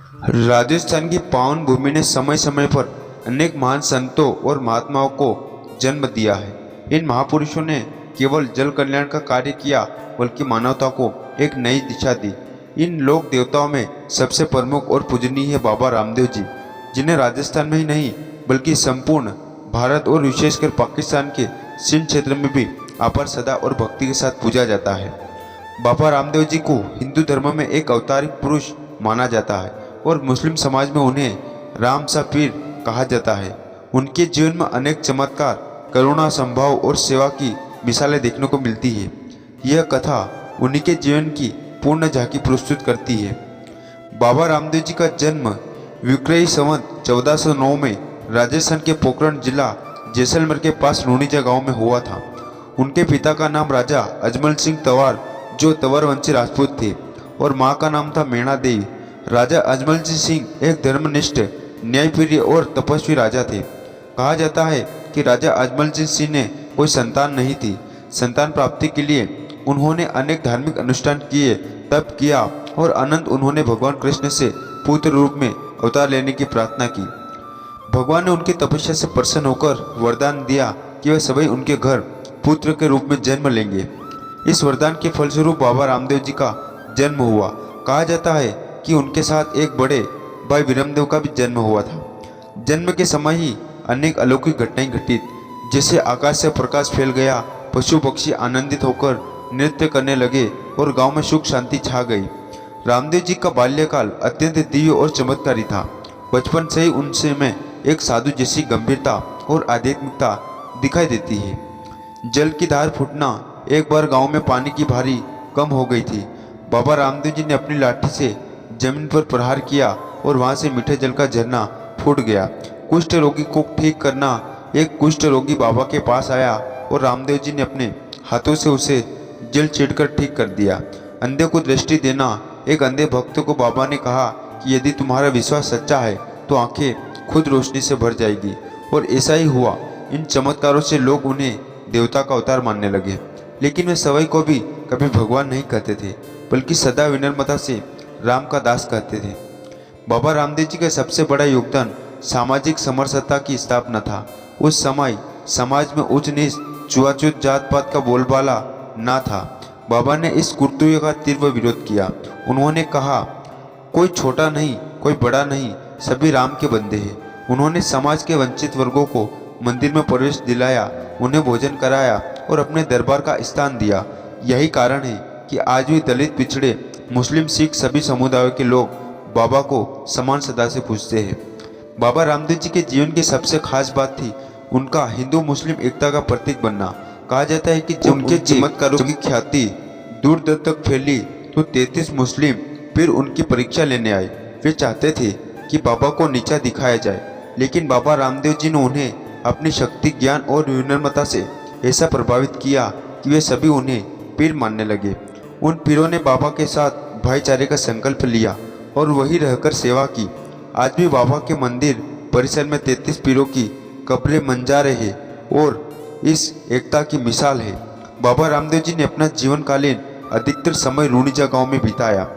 राजस्थान की पावन भूमि ने समय समय पर अनेक महान संतों और महात्माओं को जन्म दिया है। इन महापुरुषों ने केवल जल कल्याण का कार्य किया बल्कि मानवता को एक नई दिशा दी। इन लोक देवताओं में सबसे प्रमुख और पूजनीय है बाबा रामदेव जी, जिन्हें राजस्थान में ही नहीं बल्कि संपूर्ण भारत और विशेषकर पाकिस्तान के सिंध क्षेत्र में भी अपार श्रद्धा और भक्ति के साथ पूजा जाता है। बाबा रामदेव जी को हिंदू धर्म में एक अवतारिक पुरुष माना जाता है और मुस्लिम समाज में उन्हें राम सा पीर कहा जाता है। उनके जीवन में अनेक चमत्कार, करुणा, संभाव और सेवा की मिसालें देखने को मिलती है। यह कथा उन्हीं के जीवन की पूर्ण झांकी प्रस्तुत करती है। बाबा रामदेव जी का जन्म विक्रयी संवत 1409 में राजस्थान के पोखरण जिला जैसलमेर के पास लूणीजा गांव में हुआ था। उनके पिता का नाम राजा अजमल सिंह तंवर, जो तंवर वंशी राजपूत थे, और माँ का नाम था मेणा देवी। राजा अजमल सिंह एक धर्मनिष्ठ, न्यायप्रिय और तपस्वी राजा थे। कहा जाता है कि राजा अजमल सिंह ने कोई संतान नहीं थी। संतान प्राप्ति के लिए उन्होंने अनेक धार्मिक अनुष्ठान किए, तप किया और अनंत उन्होंने भगवान कृष्ण से पुत्र रूप में अवतार लेने की प्रार्थना की। भगवान ने उनकी तपस्या से प्रसन्न होकर वरदान दिया कि वे सभी उनके घर पुत्र के रूप में जन्म लेंगे। इस वरदान के फलस्वरूप बाबा रामदेव जी का जन्म हुआ। कहा जाता है कि उनके साथ एक बड़े भाई विरमदेव का भी जन्म हुआ था। जन्म के समय ही अनेक अलौकिक घटनाएं घटित, जैसे आकाश से प्रकाश फैल गया, पशु पक्षी आनंदित होकर नृत्य करने लगे और गांव में सुख शांति छा गई। रामदेव जी का बाल्यकाल अत्यंत दिव्य और चमत्कारी था। बचपन से ही उनसे में एक साधु जैसी गंभीरता और आध्यात्मिकता दिखाई देती है। जल की धार फूटना, एक बार गांव में पानी की भारी कम हो गई थी। बाबा रामदेव जी ने अपनी लाठी से जमीन पर प्रहार किया और वहां से मीठे जल का झरना फूट गया। कुष्ठ रोगी को ठीक करना, एक कुष्ठ रोगी बाबा के पास आया और रामदेव जी ने अपने हाथों से उसे जल छिड़कर ठीक कर दिया। अंधे को दृष्टि देना, एक अंधे भक्त को बाबा ने कहा कि यदि तुम्हारा विश्वास सच्चा है तो आंखें खुद रोशनी से भर जाएगी, और ऐसा ही हुआ। इन चमत्कारों से लोग उन्हें देवता का अवतार मानने लगे। लेकिन वे सभी को भी कभी भगवान नहीं कहते थे, बल्कि सदा विनम्रता से राम का दास कहते थे। बाबा रामदेव जी का सबसे बड़ा योगदान सामाजिक समरसता की स्थापना था। उस समय समाज में उच्च नीच, छुआछूत, जात पात का बोलबाला ना था। बाबा ने इस कुरीति का तीव्र विरोध किया। उन्होंने कहा, कोई छोटा नहीं, कोई बड़ा नहीं, सभी राम के बंदे हैं। उन्होंने समाज के वंचित वर्गों को मंदिर में प्रवेश दिलाया, उन्हें भोजन कराया और अपने दरबार का स्थान दिया। यही कारण है कि आज भी दलित, पिछड़े, मुस्लिम, सिख सभी समुदायों के लोग बाबा को समान श्रद्धा से पूजते हैं। बाबा रामदेव जी के जीवन की सबसे खास बात थी उनका हिंदू मुस्लिम एकता का प्रतीक बनना। कहा जाता है कि जब उनके चमत्कारों की ख्याति दूर दूर तक फैली तो 33 मुस्लिम फिर उनकी परीक्षा लेने आए। वे चाहते थे कि बाबा को नीचा दिखाया जाए, लेकिन बाबा रामदेव जी ने उन्हें अपनी शक्ति, ज्ञान और विनम्रता से ऐसा प्रभावित किया कि वे सभी उन्हें पीर मानने लगे। उन पीरों ने बाबा के साथ भाईचारे का संकल्प लिया और वहीं रहकर सेवा की। आज भी बाबा के मंदिर परिसर में 33 पीरों की कब्रें मंजारे हैं और इस एकता की मिसाल है। बाबा रामदेव जी ने अपना जीवन कालीन अधिकतर समय लूणीजा गांव में बिताया।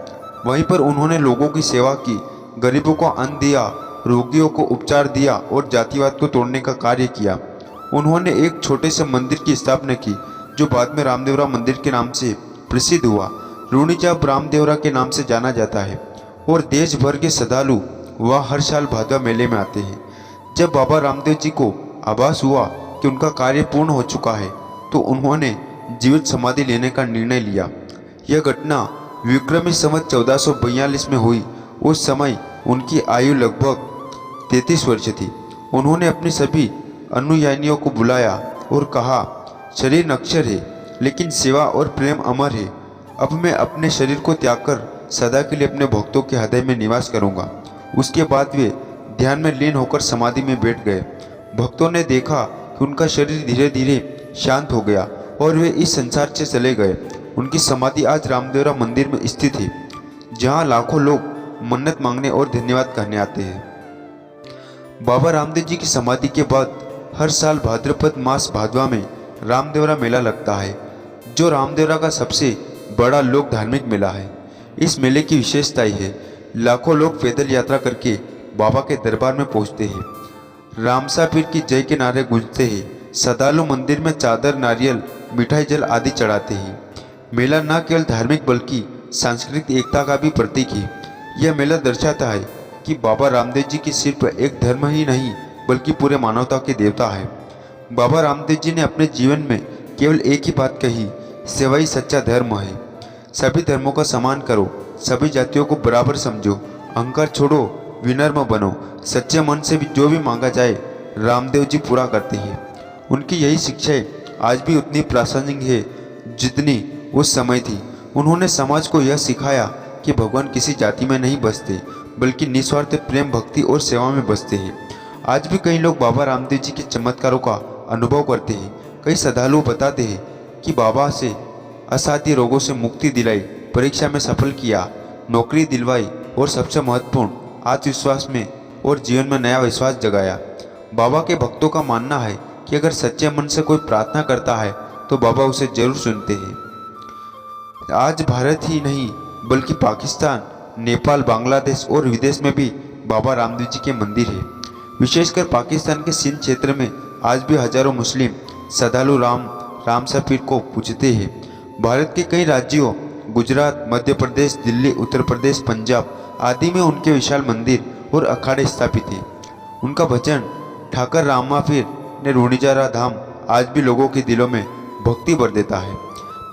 वहीं पर उन्होंने लोगों की सेवा की, गरीबों को अन्न दिया, रोगियों को उपचार दिया और जातिवाद को तोड़ने का कार्य किया। उन्होंने एक छोटे से मंदिर की स्थापना की जो बाद में रामदेवरा मंदिर के नाम से प्रसिद्ध हुआ। लूणीजा रामदेवरा के नाम से जाना जाता है और देश भर के श्रद्धालु वह हर साल भादवा मेले में आते हैं। जब बाबा रामदेव जी को आभास हुआ कि उनका कार्य पूर्ण हो चुका है तो उन्होंने जीवित समाधि लेने का निर्णय लिया। यह घटना विक्रमी संवत 1442 में हुई। उस समय उनकी आयु लगभग 33 वर्ष थी। उन्होंने अपनी सभी अनुयायियों को बुलाया और कहा, शरीर नश्वर है लेकिन सेवा और प्रेम अमर है। अब मैं अपने शरीर को त्याग कर सदा के लिए अपने भक्तों के हृदय में निवास करूंगा। उसके बाद वे ध्यान में लीन होकर समाधि में बैठ गए। भक्तों ने देखा कि उनका शरीर धीरे धीरे शांत हो गया और वे इस संसार से चले गए। उनकी समाधि आज रामदेवरा मंदिर में स्थित है, जहां लाखों लोग मन्नत मांगने और धन्यवाद कहने आते हैं। बाबा रामदेव जी की समाधि के बाद हर साल भाद्रपद मास भादवा में रामदेवरा मेला लगता है, जो रामदेवरा का सबसे बड़ा लोक धार्मिक मेला है। इस मेले की विशेषता है लाखों लोग पैदल यात्रा करके बाबा के दरबार में पहुंचते हैं। रामसा पीर की जय के नारे गूंजते हैं। श्रद्धालु मंदिर में चादर, नारियल, मिठाई, जल आदि चढ़ाते हैं। मेला न केवल धार्मिक बल्कि सांस्कृतिक एकता का भी प्रतीक है। यह मेला दर्शाता है कि बाबा रामदेव जी की सिर्फ एक धर्म ही नहीं बल्कि पूरे मानवता के देवता है। बाबा रामदेव जी ने अपने जीवन में केवल एक ही बात कही, सेवा ही सच्चा धर्म है। सभी धर्मों का सम्मान करो, सभी जातियों को बराबर समझो, अहंकार छोड़ो, विनम्र बनो। सच्चे मन से भी जो भी मांगा जाए रामदेव जी पूरा करते हैं। उनकी यही शिक्षाएं आज भी उतनी प्रासंगिक है जितनी उस समय थी। उन्होंने समाज को यह सिखाया कि भगवान किसी जाति में नहीं बसते बल्कि निस्वार्थ प्रेम, भक्ति और सेवा में बसते हैं। आज भी कई लोग बाबा रामदेव जी के चमत्कारों का अनुभव करते हैं। कई श्रद्धालु बताते हैं कि बाबा से असाध्य रोगों से मुक्ति दिलाई, परीक्षा में सफल किया, नौकरी दिलवाई और सबसे महत्वपूर्ण आत्मविश्वास में और जीवन में नया विश्वास जगाया। बाबा के भक्तों का मानना है कि अगर सच्चे मन से कोई प्रार्थना करता है तो बाबा उसे जरूर सुनते हैं। आज भारत ही नहीं बल्कि पाकिस्तान, नेपाल, बांग्लादेश और विदेश में भी बाबा रामदेव जी के मंदिर है। विशेषकर पाकिस्तान के सिंध क्षेत्र में आज भी हजारों मुस्लिम श्रद्धालु रामसा पीर को पूजते हैं। भारत के कई राज्यों गुजरात, मध्य प्रदेश, दिल्ली, उत्तर प्रदेश, पंजाब आदि में उनके विशाल मंदिर और अखाड़े स्थापित हैं। उनका भजन ठाकर रामा पीर ने रूणीजारा धाम आज भी लोगों के दिलों में भक्ति भर देता है।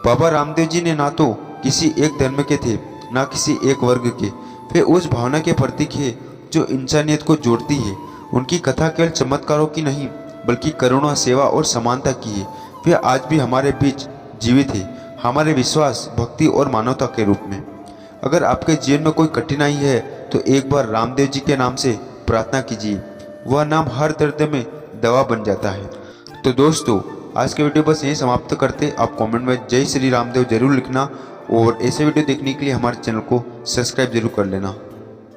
बाबा रामदेव जी ने ना तो किसी एक धर्म के थे ना किसी एक वर्ग के, वे उस भावना के प्रतीक है जो इंसानियत को जोड़ती है। उनकी कथा केवल चमत्कारों की नहीं बल्कि करुणा, सेवा और समानता की है। वे आज भी हमारे बीच जीवित है, हमारे विश्वास, भक्ति और मानवता के रूप में। अगर आपके जीवन में कोई कठिनाई है तो एक बार रामदेव जी के नाम से प्रार्थना कीजिए, वह नाम हर दर्द में दवा बन जाता है। तो दोस्तों, आज के वीडियो बस यहीं समाप्त करते। आप कमेंट में जय श्री रामदेव जरूर लिखना और ऐसे वीडियो देखने के लिए हमारे चैनल को सब्सक्राइब जरूर कर लेना।